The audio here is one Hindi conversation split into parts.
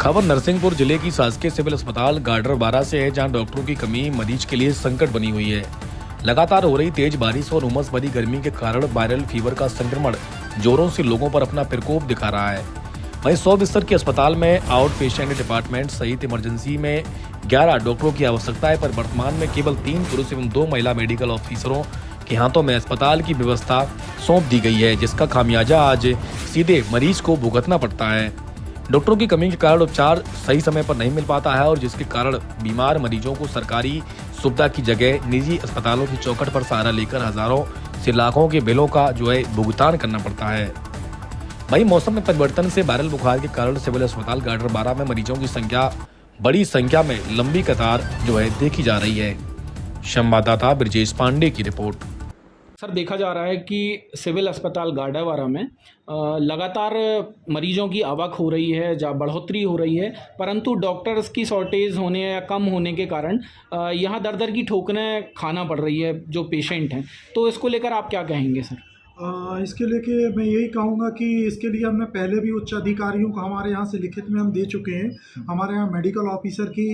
खबर नरसिंहपुर जिले की शासकीय सिविल अस्पताल गाडरवारा से है, जहां डॉक्टरों की कमी मरीज के लिए संकट बनी हुई है। लगातार हो रही तेज बारिश और उमस भरी गर्मी के कारण वायरल फीवर का संक्रमण जोरों से लोगों पर अपना प्रकोप दिखा रहा है। वहीं 100 बिस्तर के अस्पताल में आउट पेशेंट डिपार्टमेंट सहित इमरजेंसी में 11 डॉक्टरों की आवश्यकता है, पर वर्तमान में केवल 3 पुरुष एवं 2 महिला मेडिकल ऑफिसरों के हाथों में अस्पताल की व्यवस्था सौंप दी गई है, जिसका खामियाजा आज सीधे मरीज को भुगतना पड़ता है। डॉक्टरों की कमी के कारण उपचार सही समय पर नहीं मिल पाता है और जिसके कारण बीमार मरीजों को सरकारी सुविधा की जगह निजी अस्पतालों की चौखट पर सहारा लेकर हजारों से लाखों के बिलों का भुगतान करना पड़ता है। वहीं मौसम में परिवर्तन से वायरल बुखार के कारण सिविल अस्पताल गाडरवारा में मरीजों की बड़ी संख्या में लंबी कतार देखी जा रही है। संवाददाता ब्रजेश पांडे की रिपोर्ट। सर, देखा जा रहा है कि सिविल अस्पताल गाडरवारा में लगातार मरीजों की आवक हो रही है, बढ़ोतरी हो रही है, परंतु डॉक्टर्स की शॉर्टेज होने या कम होने के कारण यहाँ दर की ठोकरें खाना पड़ रही है जो पेशेंट हैं। तो इसको लेकर आप क्या कहेंगे सर? इसके लेके मैं यही कहूँगा कि इसके लिए हमने पहले भी उच्च अधिकारियों को हमारे यहाँ से लिखित में हम दे चुके हैं। हमारे यहाँ मेडिकल ऑफिसर की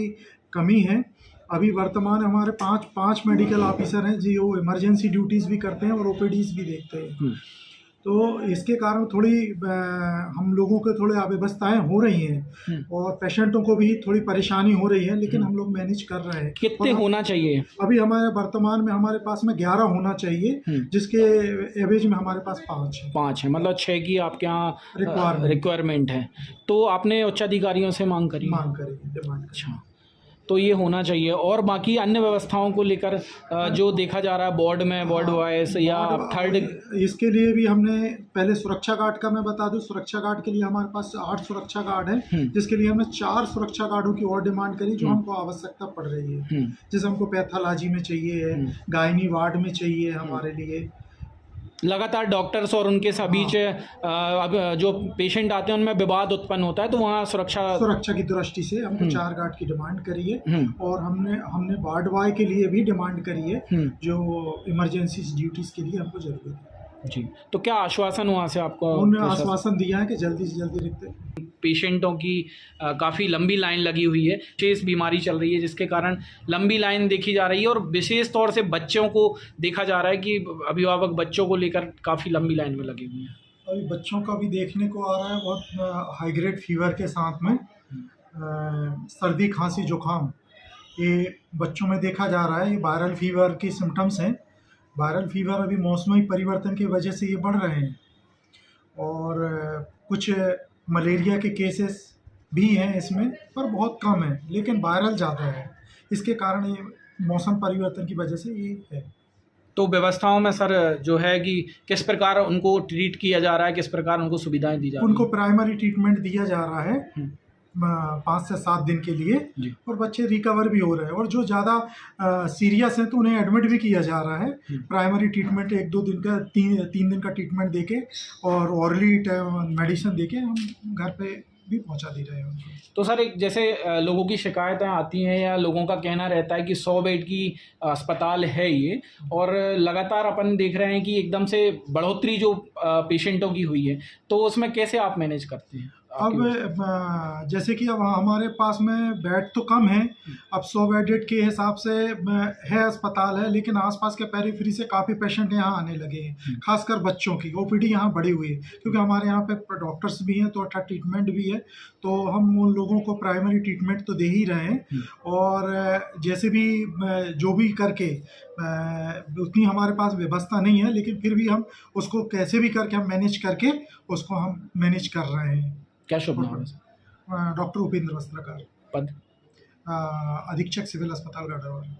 कमी है। अभी वर्तमान हमारे पाँच मेडिकल ऑफिसर हैं जो इमरजेंसी ड्यूटीज़ भी करते हैं और ओपीडीज़ भी देखते हैं। तो इसके कारण थोड़ी हम लोगों के थोड़े अव्यवस्थाएं हो रही हैं और पेशेंटों को भी थोड़ी परेशानी हो रही है, लेकिन हम लोग मैनेज कर रहे हैं। कितने होना चाहिए? अभी हमारे वर्तमान में हमारे पास में 11 होना चाहिए, जिसके एवरेज में हमारे पास 5 है। मतलब 6 की आपके यहाँ रिक्वायरमेंट है। तो आपने उच्च अधिकारियों से मांग करी? डिमांड। अच्छा, तो ये होना चाहिए। और बाकी अन्य व्यवस्थाओं को लेकर जो देखा जा रहा है बोर्ड में, बोर्ड वाइज या थर्ड, इसके लिए भी हमने पहले सुरक्षा गार्ड का मैं बता दूं, सुरक्षा गार्ड के लिए हमारे पास 8 सुरक्षा गार्ड है, जिसके लिए हमने 4 सुरक्षा गार्डों की और डिमांड करी, जो हमको आवश्यकता पड़ रही है। जैसे हमको पैथोलॉजी में चाहिए, गायनी वार्ड में चाहिए हमारे लिए। लगातार डॉक्टर्स और उनके बीच अब जो पेशेंट आते हैं उनमें विवाद उत्पन्न होता है, तो वहाँ सुरक्षा की दृष्टि से हमको 4 गार्ड की डिमांड करी है। और हमने वार्ड बॉय के लिए भी डिमांड करी है, जो इमरजेंसी ड्यूटीज़ के लिए हमको जरूरत है। जी, तो क्या आश्वासन वहाँ से आपको? उन्होंने आश्वासन दिया है कि जल्दी से जल्दी रिकते। पेशेंटों की काफ़ी लंबी लाइन लगी हुई है, विशेष बीमारी चल रही है जिसके कारण लंबी लाइन देखी जा रही है, और विशेष तौर से बच्चों को देखा जा रहा है कि अभिभावक बच्चों को लेकर काफ़ी लंबी लाइन में लगे हुए हैं। अभी बच्चों का भी देखने को आ रहा है बहुत हाई ग्रेड फीवर के साथ में सर्दी, खांसी, जुकाम, ये बच्चों में देखा जा रहा है। ये वायरल फीवर के सिम्टम्स हैं। वायरल फीवर अभी मौसमी परिवर्तन की वजह से ये बढ़ रहे हैं, और कुछ मलेरिया के केसेस भी हैं इसमें, पर बहुत कम है, लेकिन वायरल ज़्यादा है। इसके कारण ये मौसम परिवर्तन की वजह से ये है। तो व्यवस्थाओं में सर जो है कि किस प्रकार उनको ट्रीट किया जा रहा है, किस प्रकार उनको सुविधाएं दी जा रही हैं? उनको प्राइमरी ट्रीटमेंट दिया जा रहा है 5 से 7 दिन के लिए, और बच्चे रिकवर भी हो रहे हैं। और जो ज़्यादा सीरियस हैं तो उन्हें एडमिट भी किया जा रहा है। प्राइमरी ट्रीटमेंट 1-2 दिन का 3 दिन का ट्रीटमेंट देके और ऑरली मेडिसिन देके हम घर पे भी पहुंचा दे रहे हैं उनको। तो सर, एक जैसे लोगों की शिकायतें आती हैं या लोगों का कहना रहता है कि 100 बेड की अस्पताल है ये, और लगातार अपन देख रहे हैं कि एकदम से बढ़ोतरी जो पेशेंटों की हुई है, तो उसमें कैसे आप मैनेज करते हैं? अब जैसे कि अब हमारे पास में बेड तो कम है, अब 100 बेडेड के हिसाब से है अस्पताल है, लेकिन आसपास के पेरीफेरी से काफ़ी पेशेंट यहाँ आने लगे हैं, खासकर बच्चों की ओपीडी यहाँ बढ़ी हुई है, क्योंकि हमारे यहाँ पे डॉक्टर्स भी हैं तो अच्छा ट्रीटमेंट भी है। तो हम उन लोगों को प्राइमरी ट्रीटमेंट तो दे ही रहे हैं, और जैसे भी जो भी करके उतनी हमारे पास व्यवस्था नहीं है, लेकिन फिर भी हम उसको कैसे भी करके हम मैनेज करके उसको हम मैनेज कर रहे हैं। क्या शुभ नाम है? डॉक्टर उपेंद्र वस्त्रकार, पद? अधीक्षक सिविल अस्पताल गाडरवारा।